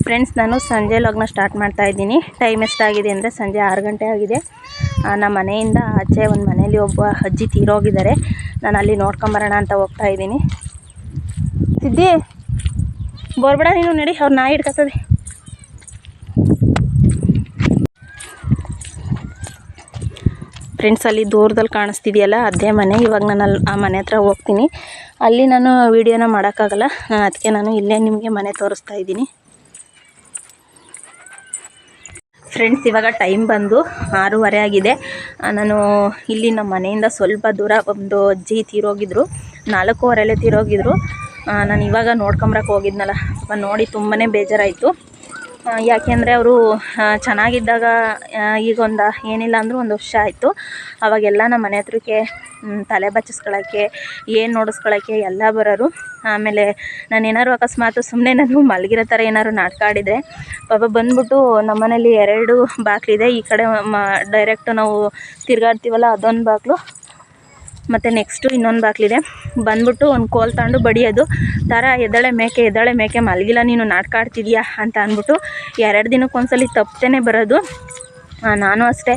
Friends, ನಾನು ಸಂಜೆ ಲಾಗ್ನ start ಮಾಡ್ತಾ ಇದ್ದೀನಿ. ಟೈಮ್ ಎಷ್ಟಾಗಿದೆ ಅಂದರೆ ಸಂಜೆ 6 ಗಂಟೆ ಆಗಿದೆ. ನಮ್ಮ ಮನೆಯಿಂದ ಆಚೆ ಒಂದು ಮನೆಯಲ್ಲಿ ಒಬ್ಬ ಅಜ್ಜಿ ತೀರೋಗಿದ್ದಾರೆ. ನಾನು ಅಲ್ಲಿ ನೋಡ್ಕೊಂಬರೋಣ ಅಂತ ಹೋಗ್ತಾ ಇದ್ದೀನಿ. ಸಿದ್ದಿ ಬೋರ್ಬೇಡ ನೀನು, ನಡಿ, ಅವ್ರು ನಾಯಿ ಹಿಡ್ಕತ್ತದೆ. ಫ್ರೆಂಡ್ಸ್, ಅಲ್ಲಿ ದೂರದಲ್ಲಿ ಕಾಣಿಸ್ತಿದೆಯಲ್ಲ ಅದೇ ಮನೆ. ಇವಾಗ ನಾನು ಆ ಮನೆ ಹತ್ರ ಹೋಗ್ತೀನಿ. ಅಲ್ಲಿ ನಾನು ವೀಡಿಯೋನ ಮಾಡೋಕ್ಕಾಗಲ್ಲ, ಅದಕ್ಕೆ ನಾನು ಇಲ್ಲೇ ನಿಮಗೆ ಮನೆ ತೋರಿಸ್ತಾ ಇದ್ದೀನಿ. ಫ್ರೆಂಡ್ಸ್, ಇವಾಗ ಟೈಮ್ ಬಂದು 6:30 ಆಗಿದೆ. ನಾನು ಇಲ್ಲಿ ನಮ್ಮ ಮನೆಯಿಂದ ಸ್ವಲ್ಪ ದೂರ ಒಂದು ಅಜ್ಜಿ ತೀರೋಗಿದ್ರು. 4:15 ತೀರೋಗಿದ್ರು. ನಾನು ಇವಾಗ ನೋಡ್ಕೊಂಬರಕ್ಕೆ ಹೋಗಿದ್ನಲ್ಲ, ನೋಡಿ ತುಂಬಾ ಬೇಜಾರಾಯಿತು. ಯಾಕೆಂದರೆ ಅವರು ಚೆನ್ನಾಗಿದ್ದಾಗ ಈಗೊಂದು ಏನಿಲ್ಲ ಅಂದರೂ 1 ವರ್ಷ ಆಯಿತು. ಅವಾಗೆಲ್ಲ ನಮ್ಮ ಮನೆ ಹತ್ರಕ್ಕೆ ತಲೆ ಬಚ್ಚಿಸ್ಕೊಳ್ಳೋಕ್ಕೆ, ಏನು ನೋಡಿಸ್ಕೊಳ್ಳೋಕ್ಕೆ ಎಲ್ಲ ಬರೋರು. ಆಮೇಲೆ ನಾನೇನಾದ್ರು ಅಕಸ್ಮಾತ್ ಸುಮ್ಮನೆ ನಾನು ಮಲಗಿರೋ ಥರ ಏನಾದ್ರು ನಾಟಕ ಆಡಿದರೆ ಪಾಪ ಬಂದ್ಬಿಟ್ಟು ನಮ್ಮ ಮನೇಲಿ 2 ಬಾಗಿಲಿದೆ. ಈ ಕಡೆ ಡೈರೆಕ್ಟು ನಾವು ತಿರುಗಾಡ್ತೀವಲ್ಲ ಅದೊಂದು ಬಾಗಿಲು, ಮತ್ತು ನೆಕ್ಸ್ಟು ಇನ್ನೊಂದು ಬಾಗಿಲಿದೆ. ಬಂದ್ಬಿಟ್ಟು ಒಂದು ಕೋಲ್ ತಗೊಂಡು ಬಡಿಯೋದು, ಥರ ಎದ್ದಾಳೆ ಮೇಕೆ ಮಲಗಿಲ್ಲ ನೀನು, ನಾಟಕ ಆಡ್ತಿದ್ಯಾ ಅಂತ ಅಂದ್ಬಿಟ್ಟು 2 ದಿನಕ್ಕೊಂದ್ಸಲಿ ತಪ್ಪದೇ ಬರೋದು. ನಾನು ಅಷ್ಟೇ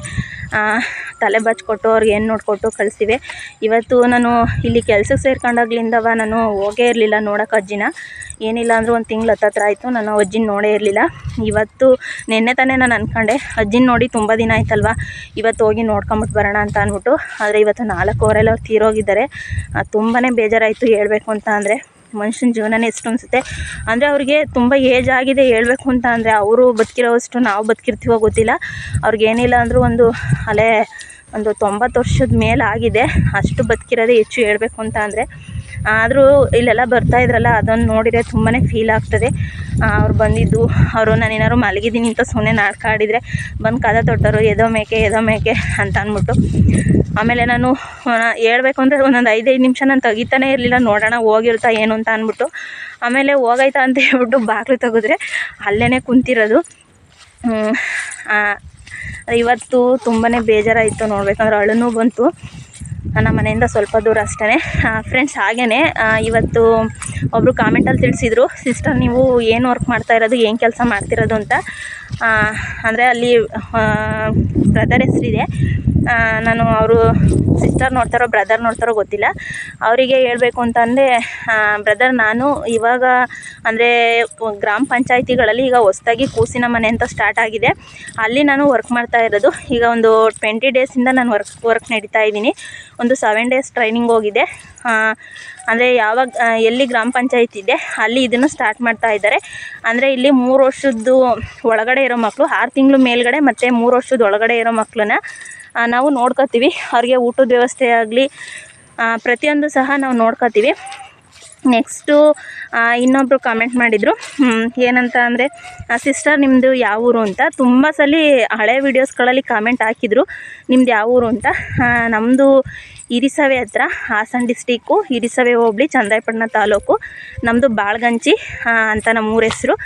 ತಲೆ ಬಚ್ಕೊಟ್ಟು ಅವ್ರಿಗೆ ಏನು ನೋಡಿಕೊಟ್ಟು ಕಳಿಸ್ತೀವಿ. ಇವತ್ತು ನಾನು ಇಲ್ಲಿ ಕೆಲಸಕ್ಕೆ ಸೇರ್ಕೊಂಡಾಗ್ಲಿಂದವ ನಾನು ಹೋಗೇ ಇರಲಿಲ್ಲ ನೋಡೋಕೆ ಅಜ್ಜಿನ. ಏನಿಲ್ಲ ಅಂದರೂ 1 ತಿಂಗಳು ಹತ್ತತ್ರ ಆಯಿತು ನಾನು ಅಜ್ಜಿನ ನೋಡೇ ಇರಲಿಲ್ಲ. ಇವತ್ತು ನೆನ್ನೆ ತಾನೇ ನಾನು ಅಂದ್ಕೊಂಡೆ ಅಜ್ಜಿನ ನೋಡಿ ತುಂಬ ದಿನ ಆಯ್ತಲ್ವ, ಇವತ್ತು ಹೋಗಿ ನೋಡ್ಕೊಂಬಿಟ್ಟು ಬರೋಣ ಅಂತ ಅಂದ್ಬಿಟ್ಟು. ಆದರೆ ಇವತ್ತು 4:15 ಅವ್ರು ತೀರೋಗಿದ್ದಾರೆ. ತುಂಬಾ ಬೇಜಾರಾಯಿತು ಹೇಳಬೇಕು ಅಂತ ಅಂದರೆ. ಮನುಷ್ಯನ ಜೀವನನೇ ಎಷ್ಟು ಅನಿಸುತ್ತೆ ಅಂದರೆ, ಅವ್ರಿಗೆ ತುಂಬ ಏಜ್ ಆಗಿದೆ ಹೇಳಬೇಕು ಅಂತ ಅಂದರೆ. ಅವರು ಬದುಕಿರೋವಷ್ಟು ನಾವು ಬದುಕಿರ್ತೀವೋ ಗೊತ್ತಿಲ್ಲ. ಅವ್ರಿಗೇನಿಲ್ಲ ಅಂದರೂ ಒಂದು 90 ವರ್ಷದ ಮೇಲೆ ಆಗಿದೆ. ಅಷ್ಟು ಬದುಕಿರೋದೇ ಹೆಚ್ಚು ಹೇಳಬೇಕು ಅಂತ ಅಂದರೆ. ಆದರೂ ಇಲ್ಲೆಲ್ಲ ಬರ್ತಾಯಿದ್ರಲ್ಲ, ಅದನ್ನು ನೋಡಿದರೆ ತುಂಬಾ ಫೀಲ್ ಆಗ್ತದೆ. ಅವ್ರು ಬಂದಿದ್ದು, ಅವರು ನಾನೇನಾದ್ರು ಮಲಗಿದ್ದೀನಿ ಅಂತ ಸುಮ್ಮನೆ ನಾಟಕ ಆಡಿದರೆ ಬಂದು ಕದ ತೊಟ್ಟರು, ಎದೋ ಮೇಕೆ ಅಂತ ಅಂದ್ಬಿಟ್ಟು. ಆಮೇಲೆ ನಾನು ಹೇಳ್ಬೇಕು ಅಂದರೆ ಒಂದೊಂದು 5 ನಿಮಿಷ ನಾನು ತೆಗಿತಾನೇ ಇರಲಿಲ್ಲ, ನೋಡೋಣ ಹೋಗಿರ್ತಾ ಏನು ಅಂತ ಅಂದ್ಬಿಟ್ಟು. ಆಮೇಲೆ ಹೋಗೈತಾ ಅಂತ ಹೇಳ್ಬಿಟ್ಟು ಬಾಗಿಲು ತೆಗೆದ್ರೆ ಅಲ್ಲೇ ಕುಂತಿರೋದು. ಇವತ್ತು ತುಂಬಾ ಬೇಜಾರಾಯಿತು ನೋಡ್ಬೇಕಂದ್ರೆ. ಅಳನೂ ಬಂತು. ನಮ್ಮ ಮನೆಯಿಂದ ಸ್ವಲ್ಪ ದೂರ ಅಷ್ಟೇ. ಫ್ರೆಂಡ್ಸ್, ಹಾಗೆಯೇ ಇವತ್ತು ಒಬ್ಬರು ಕಾಮೆಂಟಲ್ಲಿ ತಿಳಿಸಿದರು, ಸಿಸ್ಟರ್ ನೀವು ಏನು ವರ್ಕ್ ಮಾಡ್ತಾ ಇರೋದು, ಏನು ಕೆಲಸ ಮಾಡ್ತಿರೋದು ಅಂತ. ಅಂದರೆ ಅಲ್ಲಿ ಬ್ರದರ್ ಹೆಸರಿದೆ. ನಾನು ಅವರು ಸಿಸ್ಟರ್ ನೋಡ್ತಾರೋ ಬ್ರದರ್ ನೋಡ್ತಾರೋ ಗೊತ್ತಿಲ್ಲ. ಅವರಿಗೆ ಹೇಳಬೇಕು ಅಂತಂದರೆ, ಬ್ರದರ್ ನಾನು ಇವಾಗ ಅಂದರೆ ಗ್ರಾಮ ಪಂಚಾಯಿತಿಗಳಲ್ಲಿ ಈಗ ಹೊಸ್ದಾಗಿ ಕೂಸಿನ ಮನೆ ಅಂತ ಸ್ಟಾರ್ಟ್ ಆಗಿದೆ. ಅಲ್ಲಿ ನಾನು ವರ್ಕ್ ಮಾಡ್ತಾ ಇರೋದು. ಈಗ ಒಂದು 20 ಡೇಸಿಂದ ನಾನು ವರ್ಕ್ ನಡೀತಾ ಇದ್ದೀನಿ. ಒಂದು 7 ಡೇಸ್ ಟ್ರೈನಿಂಗ್ ಹೋಗಿದೆ. ಅಂದರೆ ಯಾವಾಗ ಎಲ್ಲಿ ಗ್ರಾಮ ಪಂಚಾಯತ್ ಇದೆ ಅಲ್ಲಿ ಇದನ್ನು ಸ್ಟಾರ್ಟ್ ಮಾಡ್ತಾ ಇದ್ದಾರೆ. ಅಂದರೆ ಇಲ್ಲಿ 3 ವರ್ಷದ್ದು ಒಳಗಡೆ ಇರೋ ಮಕ್ಕಳು, 6 ತಿಂಗಳು ಮೇಲ್ಗಡೆ ಮತ್ತು 3 ವರ್ಷದ ಒಳಗಡೆ ಇರೋ ಮಕ್ಕಳನ್ನ ನಾವು ನೋಡ್ಕೋತೀವಿ. ಅವ್ರಿಗೆ ಊಟದ ವ್ಯವಸ್ಥೆ ಆಗಲಿ ಪ್ರತಿಯೊಂದು ಸಹ ನಾವು ನೋಡ್ಕೋತೀವಿ. ನೆಕ್ಸ್ಟು ಇನ್ನೊಬ್ಬರು ಕಮೆಂಟ್ ಮಾಡಿದರು, ಏನಂತ ಅಂದರೆ, ಸಿಸ್ಟರ್ ನಿಮ್ಮದು ಯಾವ ಊರು ಅಂತ. ತುಂಬ ಸಲ ಹಳೆ ವೀಡಿಯೋಸ್ಗಳಲ್ಲಿ ಕಾಮೆಂಟ್ ಹಾಕಿದರು ನಿಮ್ದು ಯಾವ ಊರು ಅಂತ. ನಮ್ಮದು ಹಿರಿಸವೆ ಹತ್ರ, ಹಾಸನ ಡಿಸ್ಟಿಕ್ಕು, ಹಿರಿಸವೆ ಹೋಬಳಿ, ಚಂದ್ರಾಯಪಟ್ಟಣ ತಾಲೂಕು. ನಮ್ಮದು ಬಾಳ್ಗಂಚಿ ಅಂತ ನಮ್ಮ ಊರ ಹೆಸರು.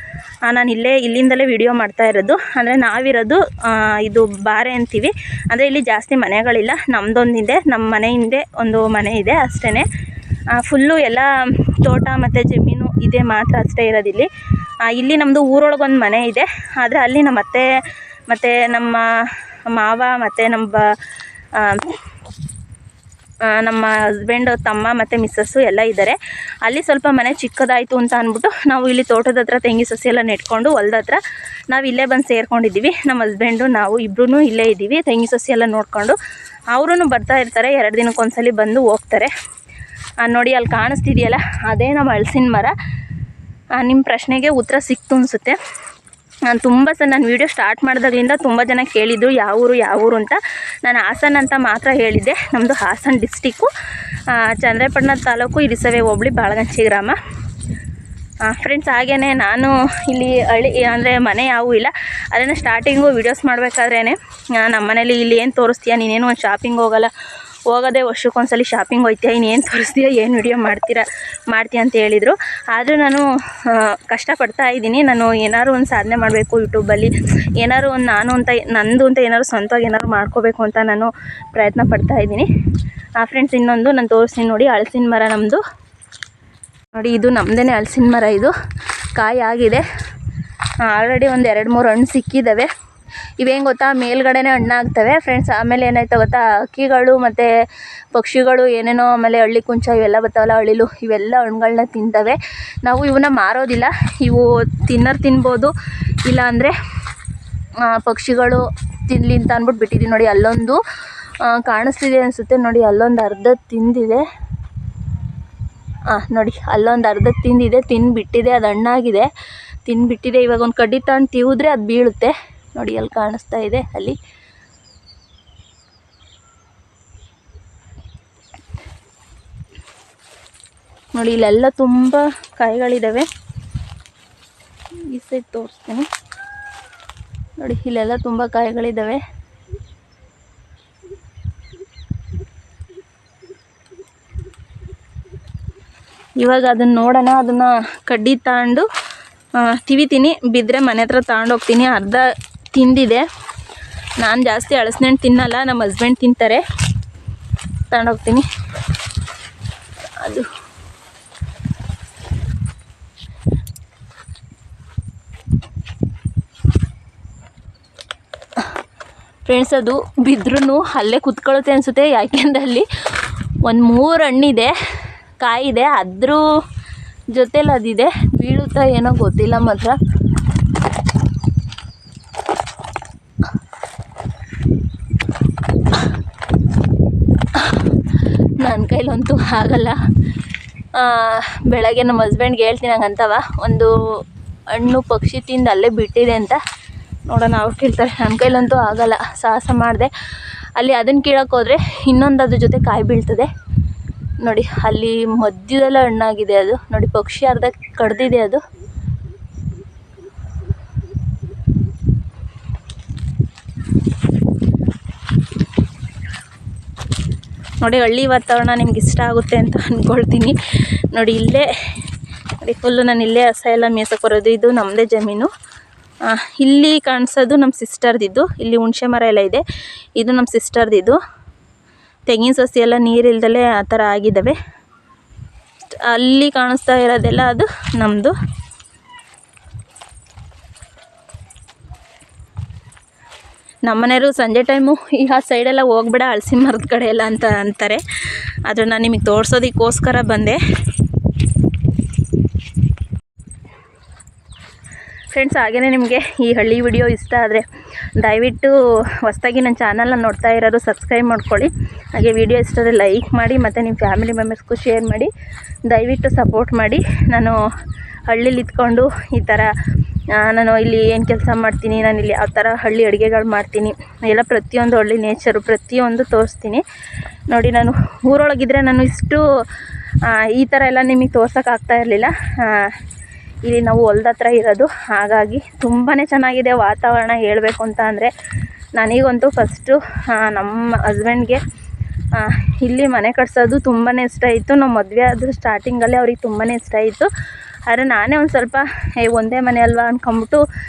ನಾನು ಇಲ್ಲಿಂದಲೇ ವಿಡಿಯೋ ಮಾಡ್ತಾ ಇರೋದು. ಅಂದರೆ ನಾವಿರೋದು ಇದು ಬಾರೆ ಅಂತೀವಿ. ಅಂದರೆ ಇಲ್ಲಿ ಜಾಸ್ತಿ ಮನೆಗಳಿಲ್ಲ, ನಮ್ಮದೊಂದಿದೆ, ನಮ್ಮ ಮನೆ ಹಿಂದೆ ಒಂದು ಮನೆ ಇದೆ ಅಷ್ಟೇ. ಫುಲ್ಲು ಎಲ್ಲ ತೋಟ ಮತ್ತು ಜಮೀನು ಇದೆ ಮಾತ್ರ ಅಷ್ಟೇ ಇರೋದಿಲ್ಲಿ. ಇಲ್ಲಿ ನಮ್ಮದು ಊರೊಳಗೊಂದು ಮನೆ ಇದೆ. ಆದರೆ ಅಲ್ಲಿ ನಮ್ಮ ಅತ್ತೆ ಮತ್ತು ನಮ್ಮ ಮಾವ ಮತ್ತು ನಮ್ಮ ಹಸ್ಬೆಂಡು, ತಮ್ಮ ಮತ್ತು ಮಿಸ್ಸಸ್ಸು ಎಲ್ಲ ಇದ್ದಾರೆ. ಅಲ್ಲಿ ಸ್ವಲ್ಪ ಮನೆ ಚಿಕ್ಕದಾಯಿತು ಅಂತ ಅಂದ್ಬಿಟ್ಟು ನಾವು ಇಲ್ಲಿ ತೋಟದ ಹತ್ರ ತೆಂಗಿ ಸಸಿ ಎಲ್ಲ ನೆಟ್ಕೊಂಡು ಹೊಲ್ದ ಹತ್ರ ನಾವು ಇಲ್ಲೇ ಬಂದು ಸೇರ್ಕೊಂಡಿದ್ದೀವಿ. ನಮ್ಮ ಹಸ್ಬೆಂಡು ನಾವು ಇಬ್ಬರೂ ಇಲ್ಲೇ ಇದ್ದೀವಿ. ತೆಂಗಿ ಸಸಿ ಎಲ್ಲ ನೋಡಿಕೊಂಡು ಅವರೂ ಬರ್ತಾ ಇರ್ತಾರೆ. 2 ದಿನಕ್ಕೊಂದ್ಸಲಿ ಬಂದು ಹೋಗ್ತಾರೆ. ನೋಡಿ ಅಲ್ಲಿ ಕಾಣಿಸ್ತಿದೆಯಲ್ಲ ಅದೇ ನಮ್ಮ ಹಲಸಿನ ಮರ. ನಿಮ್ಮ ಪ್ರಶ್ನೆಗೆ ಉತ್ತರ ಸಿಕ್ತು ಅನಿಸುತ್ತೆ. ನಾನು ವೀಡಿಯೋ ಸ್ಟಾರ್ಟ್ ಮಾಡಿದಾಗಲಿಂದ ತುಂಬ ಜನ ಕೇಳಿದ್ರು ಯಾವ ಊರು ಅಂತ. ನಾನು ಹಾಸನ ಅಂತ ಮಾತ್ರ ಹೇಳಿದ್ದೆ. ನಮ್ಮದು ಹಾಸನ ಡಿಸ್ಟಿಕ್ಕು, ಚಂದ್ರಾಯಪಟ್ಟಣ ತಾಲೂಕು, ಹಿರಿಸವೆ ಹೋಬಳಿ, ಬಾಳ್ಗಂಚಿ ಗ್ರಾಮ. ಫ್ರೆಂಡ್ಸ್, ಹಾಗೆಯೇ ನಾನು ಇಲ್ಲಿ ಹಳ್ಳಿ ಅಂದರೆ ಮನೆ ಯಾವೂ ಇಲ್ಲ. ಅದನ್ನು ಸ್ಟಾರ್ಟಿಂಗು ವೀಡಿಯೋಸ್ ಮಾಡಬೇಕಾದ್ರೇ ನಮ್ಮ ಮನೇಲಿ ಇಲ್ಲಿ ಏನು ತೋರಿಸ್ತೀಯ ನೀನೇನು, ಒಂದು ಶಾಪಿಂಗ್ ಹೋಗೋದೇ ವರ್ಷಕ್ಕೊಂದ್ಸಲಿ ಶಾಪಿಂಗ್ ಹೋಗ್ತೀಯ, ಇನ್ನೇನು ತೋರಿಸ್ತೀಯ, ಏನು ವೀಡಿಯೋ ಮಾಡ್ತೀಯ ಅಂತ ಹೇಳಿದರು. ಆದರೂ ನಾನು ಕಷ್ಟಪಡ್ತಾ ಇದ್ದೀನಿ. ನಾನು ಏನಾದ್ರು ಒಂದು ಸಾಧನೆ ಮಾಡಬೇಕು ಯೂಟ್ಯೂಬಲ್ಲಿ, ಏನಾದ್ರು ಒಂದು ನಂದು ಅಂತ ಏನಾದ್ರು ಸ್ವಂತವಾಗಿ ಏನಾದ್ರು ಮಾಡ್ಕೋಬೇಕು ಅಂತ ನಾನು ಪ್ರಯತ್ನ ಪಡ್ತಾ ಇದ್ದೀನಿ. ಫ್ರೆಂಡ್ಸ್, ಇನ್ನೊಂದು ನಾನು ತೋರಿಸ್ತೀನಿ ನೋಡಿ, ಹಲಸಿನ ಮರ ನಮ್ಮದು. ನೋಡಿ, ಇದು ನಮ್ಮದೇ ಹಲಸಿನ ಮರ. ಇದು ಕಾಯಿ ಆಗಿದೆ. ಆಲ್ರೆಡಿ ಒಂದು 2-3 ಹಣ್ಣು ಸಿಕ್ಕಿದ್ದಾವೆ. ಇವೇನು ಗೊತ್ತಾ, ಮೇಲ್ಗಡೆನೇ ಹಣ್ಣಾಗ್ತವೆ ಫ್ರೆಂಡ್ಸ್. ಆಮೇಲೆ ಏನಾಯ್ತು ಗೊತ್ತಾ, ಹಕ್ಕಿಗಳು ಮತ್ತು ಪಕ್ಷಿಗಳು ಏನೇನೋ, ಆಮೇಲೆ ಹಳ್ಳಿ ಕುಂಚ ಇವೆಲ್ಲ ಬರ್ತಾವಲ್ಲ, ಹಳ್ಳಿಲು, ಇವೆಲ್ಲ ಹಣ್ಣುಗಳನ್ನ ತಿಂತವೆ. ನಾವು ಇವನ್ನ ಮಾರೋದಿಲ್ಲ, ಇವು ತಿನ್ಬೋದು, ಇಲ್ಲ ಅಂದರೆ ಪಕ್ಷಿಗಳು ತಿನ್ನಲಿ ಅಂತ ಅಂದ್ಬಿಟ್ಟು ಬಿಟ್ಟಿದ್ದೀವಿ. ನೋಡಿ ಅಲ್ಲೊಂದು ಕಾಣಿಸ್ತಿದೆ ಅನಿಸುತ್ತೆ, ನೋಡಿ ಅಲ್ಲೊಂದು ಅರ್ಧ ತಿಂದಿದೆ. ನೋಡಿ ಅಲ್ಲೊಂದು ಅರ್ಧ ತಿಂದಿದೆ, ತಿಂದುಬಿಟ್ಟಿದೆ, ಅದು ಹಣ್ಣಾಗಿದೆ, ತಿಂದುಬಿಟ್ಟಿದೆ. ಇವಾಗ ಒಂದು ಕಡ್ಡಿ ತಗೊಂಡು ತಿವಿದ್ರೆ ಅದು ಬೀಳುತ್ತೆ. ನೋಡಿ ಅಲ್ಲಿ ಕಾಣಿಸ್ತಾ ಇದೆ, ಅಲ್ಲಿ ನೋಡಿ ಇಲ್ಲೆಲ್ಲ ತುಂಬ ಕಾಯಿಗಳಿದ್ದಾವೆ. ಈ ಸೈಡ್ ತೋರಿಸ್ತೀನಿ ನೋಡಿ, ಇಲ್ಲೆಲ್ಲ ತುಂಬ ಕಾಯಿಗಳಿದ್ದಾವೆ. ಇವಾಗ ಅದನ್ನು ನೋಡೋಣ, ಅದನ್ನು ಕಡ್ಡಿ ತಗೊಂಡು ತಿವಿತೀನಿ, ಬಿದ್ದರೆ ಮನೆ ಹತ್ರ ತಗೊಂಡೋಗ್ತೀನಿ. ಅರ್ಧ ತಿಂದಿದೆ, ನಾನು ಜಾಸ್ತಿ ಹಲಸಿನ ಹಣ್ಣು ತಿನ್ನಲ್ಲ, ನಮ್ಮ ಹಸ್ಬೆಂಡ್ ತಿಂತಾರೆ. ತಗೊಂಡೋಗ್ತೀನಿ. ಅದು ಫ್ರೆಂಡ್ಸ್, ಅದು ಬಿದ್ರೂ ಅಲ್ಲೇ ಕುತ್ಕೊಳ್ಳುತ್ತೆ ಅನಿಸುತ್ತೆ. ಯಾಕೆಂದರೆ ಅಲ್ಲಿ ಒಂದು 3 ಹಣ್ಣಿದೆ, ಕಾಯಿದೆ, ಅದ್ರ ಜೊತೇಲಿ ಅದಿದೆ. ಬೀಳುತ್ತಾ ಏನೋ ಗೊತ್ತಿಲ್ಲ ಮಾತ್ರ. ನನ್ನ ಕೈಲಂತೂ ಆಗಲ್ಲ. ಬೆಳಗ್ಗೆ ನಮ್ಮ ಹಸ್ಬೆಂಡ್ಗೆ ಹೇಳ್ತೀನಿ ಹಂಗಂತವ, ಒಂದು ಹಣ್ಣು ಪಕ್ಷಿ ತಿಂದು ಅಲ್ಲೇ ಬಿಟ್ಟಿದೆ ಅಂತ. ನೋಡೋಣ, ಅವ್ರು ಕೇಳ್ತಾರೆ. ನನ್ನ ಕೈಲಂತೂ ಆಗಲ್ಲ, ಸಾಹಸ ಮಾಡಿದೆ. ಅಲ್ಲಿ ಅದನ್ನು ಕೀಳಕ್ಕೆ ಹೋದರೆ ಇನ್ನೊಂದು ಅದ್ರ ಜೊತೆ ಕಾಯಿ ಬೀಳ್ತದೆ. ನೋಡಿ ಅಲ್ಲಿ ಮಧ್ಯದೆಲ್ಲ ಹಣ್ಣಾಗಿದೆ ಅದು. ನೋಡಿ ಪಕ್ಷಿ ಅರ್ಧ ಕಡ್ದಿದೆ ಅದು. ನೋಡಿ ಹಳ್ಳಿ ವಾತಾವರಣ ನಿಮ್ಗೆ ಇಷ್ಟ ಆಗುತ್ತೆ ಅಂತ ಅಂದ್ಕೊಳ್ತೀನಿ. ನೋಡಿ ಇಲ್ಲೇ ನೋಡಿ ಫುಲ್ಲು ನಾನು ಇಲ್ಲೇ ಹಸ ಎಲ್ಲ ಮೇಯ್ಸಕ್ಕೆ ಬರೋದು. ಇದು ನಮ್ಮದೇ ಜಮೀನು. ಇಲ್ಲಿ ಕಾಣಿಸೋದು ನಮ್ಮ ಸಿಸ್ಟರ್ದಿದ್ದು. ಇಲ್ಲಿ ಹುಣಸೆ ಮರ ಎಲ್ಲ ಇದೆ, ಇದು ನಮ್ಮ ಸಿಸ್ಟರ್ದಿದ್ದು. ತೆಂಗಿನ ಸಸಿ ಎಲ್ಲ ನೀರಿಲ್ದಲೇ ಆ ಥರ ಆಗಿದ್ದಾವೆ. ಅಲ್ಲಿ ಕಾಣಿಸ್ತಾ ಇರೋದೆಲ್ಲ ಅದು ನಮ್ಮದು. ನಮ್ಮನೆಯವರು ಸಂಜೆ ಟೈಮು ಈ ಆ ಸೈಡೆಲ್ಲ ಹೋಗ್ಬೇಡ ಹಲಸಿನ ಮರದ ಕಡೆ ಎಲ್ಲ ಅಂತ ಅಂತಾರೆ. ಆದರೆ ನಾನು ನಿಮಗೆ ತೋರಿಸೋದಕ್ಕೋಸ್ಕರ ಬಂದೆ. ಫ್ರೆಂಡ್ಸ್, ಹಾಗೆಯೇ ನಿಮಗೆ ಈ ಹಳ್ಳಿ ವಿಡಿಯೋ ಇಷ್ಟ ಆದರೆ ದಯವಿಟ್ಟು ಹೊಸದಾಗಿ ನನ್ನ ಚಾನಲ್ನ ನೋಡ್ತಾ ಇರೋರು ಸಬ್ಸ್ಕ್ರೈಬ್ ಮಾಡ್ಕೊಳ್ಳಿ. ಹಾಗೆ ವಿಡಿಯೋ ಇಷ್ಟ ಆದರೆ ಲೈಕ್ ಮಾಡಿ, ಮತ್ತು ನಿಮ್ಮ ಫ್ಯಾಮಿಲಿ ಮೆಂಬರ್ಸ್ಗೂ ಶೇರ್ ಮಾಡಿ. ದಯವಿಟ್ಟು ಸಪೋರ್ಟ್ ಮಾಡಿ. ನಾನು ಹಳ್ಳೀಲಿ ಇದ್ಕೊಂಡು ಈ ಥರ ನಾನು ಇಲ್ಲಿ ಏನು ಕೆಲಸ ಮಾಡ್ತೀನಿ, ನಾನು ಇಲ್ಲಿ ಯಾವ ಥರ ಹಳ್ಳಿ ಅಡುಗೆಗಳು ಮಾಡ್ತೀನಿ ಎಲ್ಲ ಪ್ರತಿಯೊಂದು ಹಳ್ಳಿ ನೇಚರು ಪ್ರತಿಯೊಂದು ತೋರಿಸ್ತೀನಿ. ನೋಡಿ, ನಾನು ಊರೊಳಗಿದ್ರೆ ನಾನು ಇಷ್ಟು ಈ ಥರ ಎಲ್ಲ ನಿಮಗೆ ತೋರ್ಸೋಕ್ಕಾಗ್ತಾ ಇರಲಿಲ್ಲ. ಇಲ್ಲಿ ನಾವು ಹೊಲ್ದ ಹತ್ರ ಇರೋದು, ಹಾಗಾಗಿ ತುಂಬಾ ಚೆನ್ನಾಗಿದೆ ವಾತಾವರಣ. ಹೇಳಬೇಕು ಅಂತ ಅಂದರೆ ನನಗಂತೂ ಫಸ್ಟು ನಮ್ಮ ಹಸ್ಬೆಂಡ್ಗೆ ಇಲ್ಲಿ ಮನೆ ಕಟ್ಸೋದು ತುಂಬಾ ಇಷ್ಟ ಇತ್ತು. ನಾವು ಮದುವೆ ಆದರೂ ಸ್ಟಾರ್ಟಿಂಗಲ್ಲೇ ಅವ್ರಿಗೆ ತುಂಬಾ ಇಷ್ಟ ಇತ್ತು. ಆದರೆ ನಾನೇ ಒಂದು ಸ್ವಲ್ಪ ಒಂದೇ ಮನೆ ಅಲ್ವಾ ಅಂದ್ಕೊಂಬಿಟ್ಟು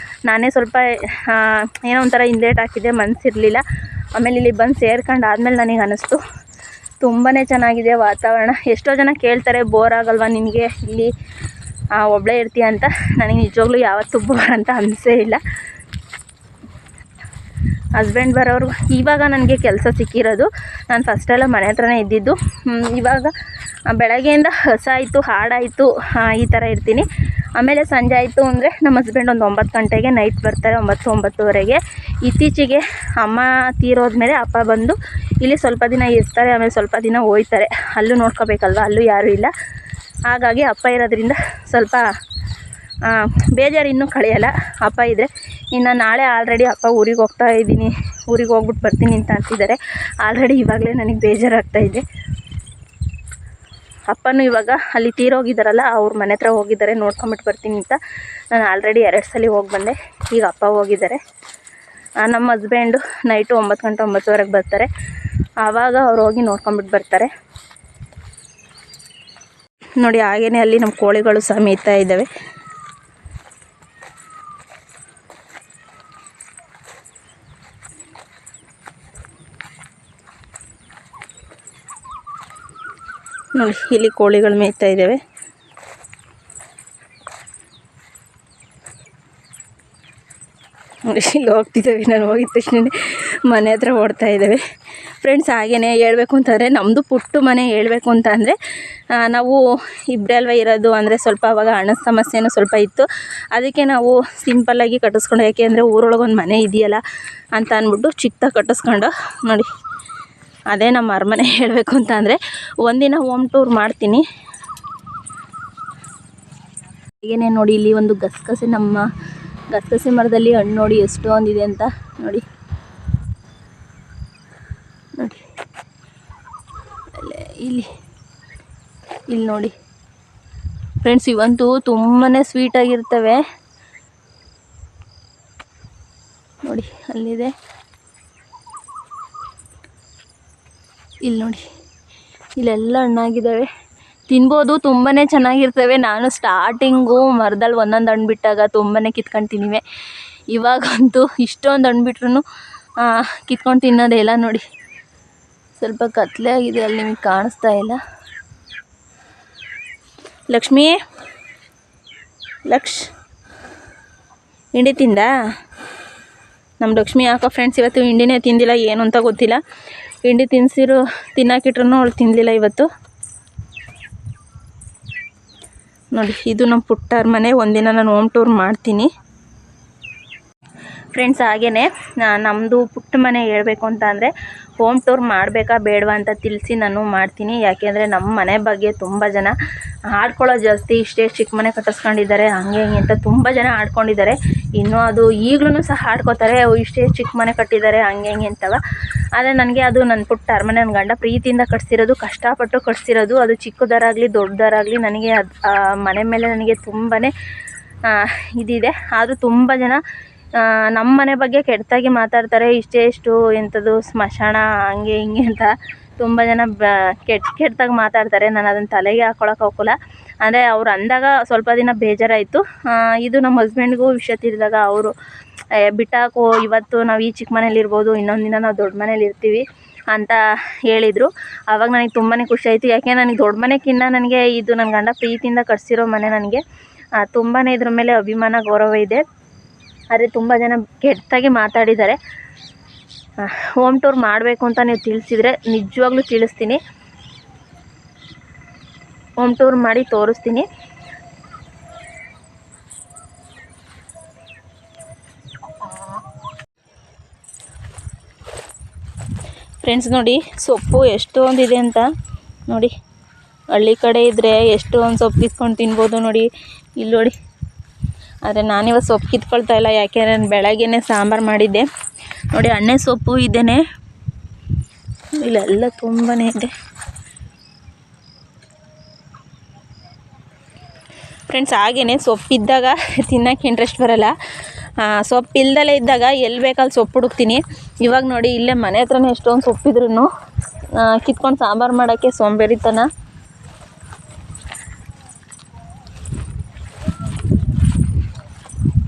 ನಾನೇ ಸ್ವಲ್ಪ ಏನೋ ಒಂಥರ ಹಿಂದೇಟು ಹಾಕಿದ್ದೆ, ಮನಸ್ಸಿರಲಿಲ್ಲ. ಆಮೇಲೆ ಇಲ್ಲಿ ಬಂದು ಸೇರ್ಕೊಂಡು ಆದಮೇಲೆ ನನಗೆ ಅನ್ನಿಸ್ತು ತುಂಬಾ ಚೆನ್ನಾಗಿದೆ ವಾತಾವರಣ. ಎಷ್ಟೋ ಜನ ಕೇಳ್ತಾರೆ, ಬೋರ್ ಆಗಲ್ವಾ ನಿನಗೆ ಇಲ್ಲಿ ಒಬ್ಬಳೇ ಇರ್ತೀಯ ಅಂತ. ನನಗೆ ನಿಜವಾಗ್ಲೂ ಯಾವತ್ತೂ ಬೋರ್ ಅಂತ ಅನಿಸೇ ಇಲ್ಲ. ಹಸ್ಬೆಂಡ್ ಬರೋರು ಇವಾಗ ನನಗೆ ಕೆಲಸ ಸಿಕ್ಕಿರೋದು. ನಾನು ಫಸ್ಟೆಲ್ಲ ಮನೆ ಹತ್ರನೇ ಇದ್ದಿದ್ದು. ಇವಾಗ ಬೆಳಗ್ಗೆಯಿಂದ ಹಸ ಆಯಿತು, ಹಾಡಾಯಿತು, ಈ ಥರ ಇರ್ತೀನಿ. ಆಮೇಲೆ ಸಂಜೆ ಆಯಿತು ಅಂದರೆ ನಮ್ಮ ಹಸ್ಬೆಂಡ್ ಒಂದು 9 ಗಂಟೆಗೆ ನೈಟ್ ಬರ್ತಾರೆ, 9-9:30. ಇತ್ತೀಚೆಗೆ ಅಮ್ಮ ತೀರೋದ್ಮೇಲೆ ಅಪ್ಪ ಬಂದು ಇಲ್ಲಿ ಸ್ವಲ್ಪ ದಿನ ಇರ್ತಾರೆ, ಆಮೇಲೆ ಸ್ವಲ್ಪ ದಿನ ಹೋಗ್ತಾರೆ. ಅಲ್ಲೂ ನೋಡ್ಕೋಬೇಕಲ್ವ, ಅಲ್ಲೂ ಯಾರೂ ಇಲ್ಲ. ಹಾಗಾಗಿ ಅಪ್ಪ ಇರೋದ್ರಿಂದ ಸ್ವಲ್ಪ ಬೇಜಾರು ಇನ್ನೂ ಕಳೆಯಲ್ಲ ಅಪ್ಪ ಇದ್ದರೆ. ಇನ್ನು ನಾಳೆ ಆಲ್ರೆಡಿ ಅಪ್ಪ ಊರಿಗೆ ಹೋಗ್ತಾ ಇದ್ದೀನಿ, ಊರಿಗೆ ಹೋಗ್ಬಿಟ್ಟು ಬರ್ತೀನಿ ಅಂತ ಅಂತಿದ್ದಾರೆ. ಆಲ್ರೆಡಿ ಇವಾಗಲೇ ನನಗೆ ಬೇಜಾರಾಗ್ತಾಯಿದೆ. ಅಪ್ಪನೂ ಇವಾಗ ಅಲ್ಲಿ ತೀರೋಗಿದ್ದಾರಲ್ಲ, ಅವ್ರ ಮನೆ ಹತ್ರ ಹೋಗಿದ್ದಾರೆ, ನೋಡ್ಕೊಂಬಿಟ್ಟು ಬರ್ತೀನಿ ಅಂತ. ನಾನು ಆಲ್ರೆಡಿ 2 ಸಲ ಹೋಗಿ ಬಂದೆ. ಈಗ ಅಪ್ಪ ಹೋಗಿದ್ದಾರೆ. ನಮ್ಮ ಹಸ್ಬೆಂಡು ನೈಟು 9 ಗಂಟೆ 9:30 ಬರ್ತಾರೆ. ಆವಾಗ ಅವ್ರು ಹೋಗಿ ನೋಡ್ಕೊಂಬಿಟ್ಟು ಬರ್ತಾರೆ. ನೋಡಿ ಹಾಗೇ ಅಲ್ಲಿ ನಮ್ಮ ಕೋಳಿಗಳು ಸಹ ಮೇಯ್ತಾ ಇದ್ದಾವೆ. ನೋಡಿ ಇಲ್ಲಿ ಕೋಳಿಗಳು ಮೇಯ್ತಾ ಇದ್ದಾವೆ. ನೋಡಿ ಇಲ್ಲಿ ಹೋಗ್ತಿದ್ದೇವೆ, ನಾನು ಹೋಗಿದ ತಕ್ಷಣ ಮನೆ ಹತ್ರ ಓಡ್ತಾ ಇದ್ದೇವೆ ಫ್ರೆಂಡ್ಸ್. ಹಾಗೆಯೇ ಹೇಳ್ಬೇಕು ಅಂತಂದರೆ ನಮ್ಮದು ಪುಟ್ಟು ಮನೆ ಹೇಳ್ಬೇಕು ಅಂತ ಅಂದರೆ ನಾವು ಇಬ್ಬರೇ ಅಲ್ವ ಇರೋದು, ಅಂದರೆ ಸ್ವಲ್ಪ ಅವಾಗ ಹಣದ ಸಮಸ್ಯೆನೂ ಸ್ವಲ್ಪ ಇತ್ತು. ಅದಕ್ಕೆ ನಾವು ಸಿಂಪಲ್ಲಾಗಿ ಕಟ್ಟಿಸ್ಕೊಂಡು, ಯಾಕೆ ಅಂದರೆ ಊರೊಳಗೊಂದು ಮನೆ ಇದೆಯಲ್ಲ ಅಂತ ಅಂದ್ಬಿಟ್ಟು ಚಿಕ್ಕದಾಗಿ ಕಟ್ಟಿಸ್ಕೊಂಡು ನೋಡಿ. ಅದೇ ನಮ್ಮ ಅರಮನೆ ಹೇಳಬೇಕು ಅಂತ ಅಂದರೆ ಒಂದಿನ ಹೋಮ್ ಟೂರ್ ಮಾಡ್ತೀನಿ. ಹಾಗೆಯೇ ನೋಡಿ ಇಲ್ಲಿ ಒಂದು ಗಸಗಸೆ, ನಮ್ಮ ಗಸಗಸೆ ಮರದಲ್ಲಿ ಹಣ್ಣು ನೋಡಿ ಎಷ್ಟೊಂದಿದೆ ಅಂತ ನೋಡಿ. ನೋಡಿ ಇಲ್ಲಿ ನೋಡಿ ಫ್ರೆಂಡ್ಸ್, ಇವಂತೂ ತುಂಬಾ ಸ್ವೀಟಾಗಿರ್ತವೆ ನೋಡಿ. ಅಲ್ಲಿದೆ, ಇಲ್ಲಿ ನೋಡಿ, ಇಲ್ಲೆಲ್ಲ ಹಣ್ಣಾಗಿದ್ದಾವೆ, ತಿನ್ಬೋದು, ತುಂಬಾ ಚೆನ್ನಾಗಿರ್ತವೆ. ನಾನು ಸ್ಟಾರ್ಟಿಂಗು ಮರದಲ್ಲಿ ಒಂದೊಂದು ಹಣ್ಣು ಬಿಟ್ಟಾಗ ತುಂಬಾ ಕಿತ್ಕೊಂಡು ತಿನ್ನಿವೆ. ಇವಾಗಂತೂ ಇಷ್ಟೊಂದು ಹಣ್ಣು ಬಿಟ್ರೂ ಕಿತ್ಕೊಂಡು ತಿನ್ನೋದೇ ಇಲ್ಲ ನೋಡಿ. ಸ್ವಲ್ಪ ಕತ್ಲೆ ಆಗಿದೆ, ಅಲ್ಲಿ ನಿಮಗೆ ಕಾಣಿಸ್ತಾ ಇಲ್ಲ. ಲಕ್ಷ್ಮಿ, ಹಿಂಡಿ ತಿಂದ ನಮ್ಮ ಲಕ್ಷ್ಮಿ? ಯಾಕೋ ಫ್ರೆಂಡ್ಸ್ ಇವತ್ತು ಹಿಂಡಿನೇ ತಿಂದಿಲ್ಲ, ಏನು ಅಂತ ಗೊತ್ತಿಲ್ಲ. ಹಿಂಡಿ ತಿನ್ನೋಕಿಟ್ರು ಅವಳು ತಿನ್ನಲಿಲ್ಲ ಇವತ್ತು ನೋಡಿ. ಇದು ನಮ್ಮ ಪುಟ್ಟ ಅರಮನೆ. ಒಂದಿನ ನಾನು ಹೋಮ್ ಟೂರ್ ಮಾಡ್ತೀನಿ ಫ್ರೆಂಡ್ಸ್. ಹಾಗೆಯೇ ನಮ್ಮದು ಪುಟ್ಟ ಮನೆ ಹೇಳ್ಬೇಕು ಅಂತ ಅಂದರೆ ಹೋಮ್ ಟೂರ್ ಮಾಡಬೇಕಾ ಬೇಡವಾ ಅಂತ ತಿಳಿಸಿ ನಾನು ಮಾಡ್ತೀನಿ. ಯಾಕೆಂದರೆ ನಮ್ಮ ಮನೆ ಬಗ್ಗೆ ತುಂಬ ಜನ ಆಡ್ಕೊಳ್ಳೋದು ಜಾಸ್ತಿ. ಇಷ್ಟೇ ಚಿಕ್ಕ ಮನೆ ಕಟ್ಟಿಸ್ಕೊಂಡಿದ್ದಾರೆ ಹಂಗೆ ಹಿಂಗೆ ಅಂತ ತುಂಬ ಜನ ಆಡ್ಕೊಂಡಿದ್ದಾರೆ. ಇನ್ನೂ ಅದು ಈಗಲೂ ಸಹ ಆಡ್ಕೋತಾರೆ, ಇಷ್ಟೇ ಚಿಕ್ಕ ಮನೆ ಕಟ್ಟಿದ್ದಾರೆ ಹಂಗೆ ಹಿಂಗೆ ಅಂತವ. ಆದರೆ ನನಗೆ ಅದು ನನ್ನ ಪುಟ್ಟ ಅರಮನೆ ನನ್ನ ಗಂಡ ಪ್ರೀತಿಯಿಂದ ಕಟ್ಸಿರೋದು, ಕಷ್ಟಪಟ್ಟು ಕಟ್ಸಿರೋದು. ಅದು ಚಿಕ್ಕದಾರಾಗಲಿ ದೊಡ್ಡದಾರಾಗಲಿ ನನಗೆ ಅದು ಮನೆ ಮೇಲೆ ನನಗೆ ತುಂಬಾ ಇದಿದೆ. ಆದರೂ ತುಂಬ ಜನ ನಮ್ಮ ಮನೆ ಬಗ್ಗೆ ಕೆಟ್ಟದಾಗಿ ಮಾತಾಡ್ತಾರೆ. ಇಷ್ಟು ಎಂಥದ್ದು ಸ್ಮಶಾನ ಹಂಗೆ ಹಿಂಗೆ ಅಂತ ತುಂಬ ಜನ ಕೆಟ್ಟದಾಗಿ ಮಾತಾಡ್ತಾರೆ. ನಾನು ಅದನ್ನು ತಲೆಗೆ ಹಾಕ್ಕೊಳಕ್ಕೆ ಹೋಗಲ್ಲ. ಅಂದರೆ ಅವ್ರು ಅಂದಾಗ ಸ್ವಲ್ಪ ದಿನ ಬೇಜಾರಾಯಿತು. ಇದು ನಮ್ಮ ಹಸ್ಬೆಂಡ್ಗೂ ವಿಷಯ ತಿಳಿದಾಗ ಅವರು ಬಿಟ್ಟಾಕೋ, ಇವತ್ತು ನಾವು ಈ ಚಿಕ್ಕ ಮನೇಲಿರ್ಬೋದು, ಇನ್ನೊಂದು ದಿನ ನಾವು ದೊಡ್ಡ ಮನೇಲಿ ಇರ್ತೀವಿ ಅಂತ ಹೇಳಿದರು. ಆವಾಗ ನನಗೆ ತುಂಬಾ ಖುಷಿ ಆಯಿತು. ಯಾಕೆ ನನಗೆ ದೊಡ್ಡ ಮನೆಗಿಂತ ನನಗೆ ಇದು ನನ್ನ ಗಂಡ ಪ್ರೀತಿಯಿಂದ ಕಟ್ಸಿರೋ ಮನೆ ನನಗೆ ತುಂಬಾ ಇದ್ರ ಮೇಲೆ ಅಭಿಮಾನ ಗೌರವ ಇದೆ. ಆದರೆ ತುಂಬ ಜನ ಕೆಟ್ಟದಾಗಿ ಮಾತಾಡಿದ್ದಾರೆ. ಹೋಮ್ ಟೂರ್ ಮಾಡಬೇಕು ಅಂತ ನೀವು ತಿಳಿಸಿದರೆ ನಿಜವಾಗ್ಲೂ ತಿಳಿಸ್ತೀನಿ, ಹೋಮ್ ಟೂರ್ ಮಾಡಿ ತೋರಿಸ್ತೀನಿ. ಫ್ರೆಂಡ್ಸ್ ನೋಡಿ ಸೊಪ್ಪು ಎಷ್ಟೊಂದಿದೆ ಅಂತ ನೋಡಿ. ಹಳ್ಳಿ ಕಡೆ ಇದ್ದರೆ ಎಷ್ಟೊಂದು ಸೊಪ್ಪು ಕಿತ್ಕೊಂಡು ತಿನ್ಬೋದು ನೋಡಿ. ಇಲ್ಲಿ ನೋಡಿ, ಆದರೆ ನಾನಿವತ್ತು ಸೊಪ್ಪು ಕಿತ್ಕೊಳ್ತಾ ಇಲ್ಲ, ಯಾಕೆ ನಾನು ಬೆಳಗ್ಗೆನೇ ಸಾಂಬಾರು ಮಾಡಿದ್ದೆ ನೋಡಿ. ಎಣ್ಣೆ ಸೊಪ್ಪು ಇದ್ದೇನೆ, ಇಲ್ಲೆಲ್ಲ ತುಂಬಾ ಇದೆ ಫ್ರೆಂಡ್ಸ್. ಹಾಗೆಯೇ ಸೊಪ್ಪಿದ್ದಾಗ ತಿನ್ನೋಕ್ಕೆ ಇಂಟ್ರೆಸ್ಟ್ ಬರೋಲ್ಲ. ಸೊಪ್ಪು ಇಲ್ದಲೇ ಇದ್ದಾಗ ಎಲ್ಲಿ ಬೇಕಲ್ಲಿ ಸೊಪ್ಪು ಹುಡುಕ್ತೀನಿ. ಇವಾಗ ನೋಡಿ ಇಲ್ಲೇ ಮನೆ ಹತ್ರನೇ ಎಷ್ಟೊಂದು ಸೊಪ್ಪಿದ್ರೂ ಕಿತ್ಕೊಂಡು ಸಾಂಬಾರು ಮಾಡೋಕ್ಕೆ ಸೋಂಬೇರಿತನ.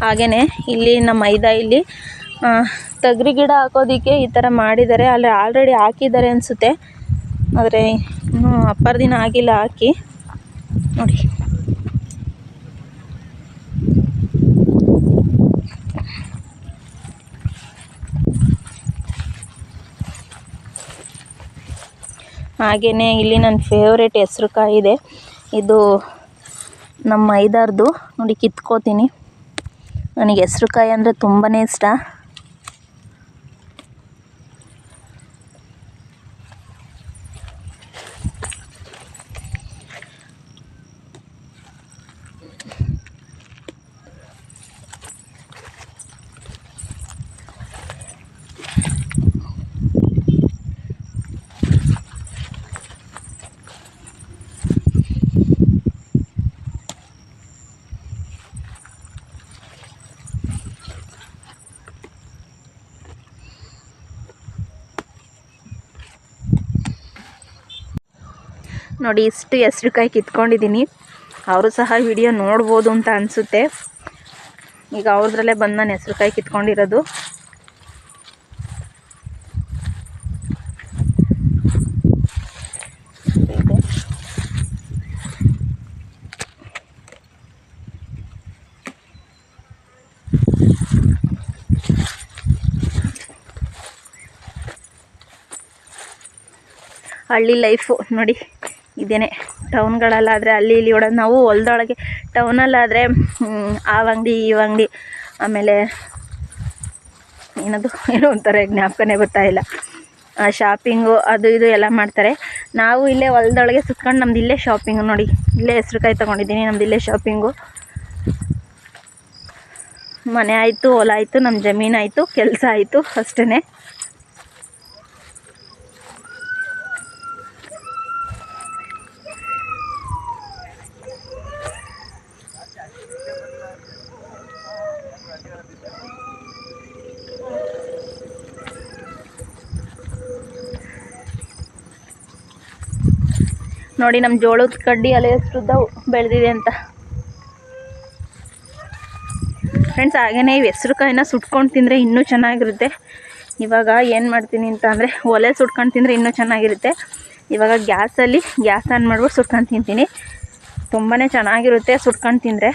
ಹಾಗೆಯೇ ಇಲ್ಲಿ ನಮ್ಮ ಮೈದಾ ಇಲ್ಲಿ ತೊಗರಿ ಗಿಡ ಹಾಕೋದಕ್ಕೆ ಈ ಥರ ಮಾಡಿದ್ದಾರೆ. ಅಲ್ಲಿ ಆಲ್ರೆಡಿ ಹಾಕಿದ್ದಾರೆ ಅನಿಸುತ್ತೆ, ಆದರೆ ಇನ್ನೂ ಅಪ್ಪರ ದಿನ ಆಗಿಲ್ಲ ಹಾಕಿ ನೋಡಿ. ಹಾಗೆಯೇ ಇಲ್ಲಿ ನನ್ನ ಫೇವ್ರೇಟ್ ಹೆಸ್ರುಕಾಯಿ ಇದೆ. ಇದು ನಮ್ಮ ಮೈದಾರ್ದು ನೋಡಿ, ಕಿತ್ಕೋತೀನಿ. ನನಗೆ ಹೆಸ್ರುಕಾಯಿ ಅಂದರೆ ತುಂಬಾ ಇಷ್ಟ. ನೋಡಿ ಇಷ್ಟು ಹೆಸ್ರುಕಾಯಿ ಕಿತ್ಕೊಂಡಿದ್ದೀನಿ. ಅವರು ಸಹ ವಿಡಿಯೋ ನೋಡ್ಬೋದು ಅಂತ ಅನಿಸುತ್ತೆ. ಈಗ ಅವ್ರದ್ರಲ್ಲೇ ಬಂದು ನಾನು ಹೆಸ್ರುಕಾಯಿ ಕಿತ್ಕೊಂಡಿರೋದು. ಹಳ್ಳಿ ಲೈಫು ನೋಡಿ ಇದೇನೆ. ಟೌನ್ಗಳಲ್ಲಾದರೆ ಅಲ್ಲಿ ಇಲ್ಲಿ ಓಡೋದು, ನಾವು ಹೊಲ್ದೊಳಗೆ. ಟೌನಲ್ಲಾದರೆ ಆ ಅಂಗಡಿ ಈ ಅಂಗಡಿ, ಆಮೇಲೆ ಏನೋ ಒಂಥರ ಜ್ಞಾಪಕನೇ ಬರ್ತಾಯಿಲ್ಲ, ಶಾಪಿಂಗು ಅದು ಇದು ಎಲ್ಲ ಮಾಡ್ತಾರೆ. ನಾವು ಇಲ್ಲೇ ಹೊಲ್ದೊಳಗೆ ಸುತ್ಕೊಂಡು ನಮ್ದು ಇಲ್ಲೇ ಶಾಪಿಂಗು ನೋಡಿ. ಇಲ್ಲೇ ಹೆಸ್ರುಕಾಯಿ ತೊಗೊಂಡಿದ್ದೀನಿ, ನಮ್ದು ಇಲ್ಲೇ ಶಾಪಿಂಗು. ಮನೆ ಆಯಿತು, ಹೊಲ ಆಯಿತು, ನಮ್ಮ ಜಮೀನು ಆಯಿತು, ಕೆಲಸ ಆಯಿತು, ಅಷ್ಟೇ. ನೋಡಿ ನಮ್ಮ ಜೋಳದ ಕಡ್ಡಿ ಅಲೆ ಎಷ್ಟುದ್ದವು ಬೆಳೆದಿದೆ ಅಂತ ಫ್ರೆಂಡ್ಸ್. ಹಾಗೆಯೇ ಇವು ಹೆಸ್ರುಕಾಯಿನ ಸುಟ್ಕೊಂಡು ತಿಂದರೆ ಇನ್ನೂ ಚೆನ್ನಾಗಿರುತ್ತೆ. ಇವಾಗ ಏನು ಮಾಡ್ತೀನಿ ಅಂತ ಅಂದರೆ ಒಲೆ ಸುಟ್ಕೊಂಡು ತಿಂದರೆ ಇನ್ನೂ ಚೆನ್ನಾಗಿರುತ್ತೆ. ಇವಾಗ ಗ್ಯಾಸ್ ಆನ್ ಮಾಡ್ಬಿಟ್ಟು ಸುಟ್ಕೊಂಡು ತಿಂತೀನಿ, ತುಂಬಾ ಚೆನ್ನಾಗಿರುತ್ತೆ ಸುಟ್ಕೊಂಡು ತಿಂದರೆ.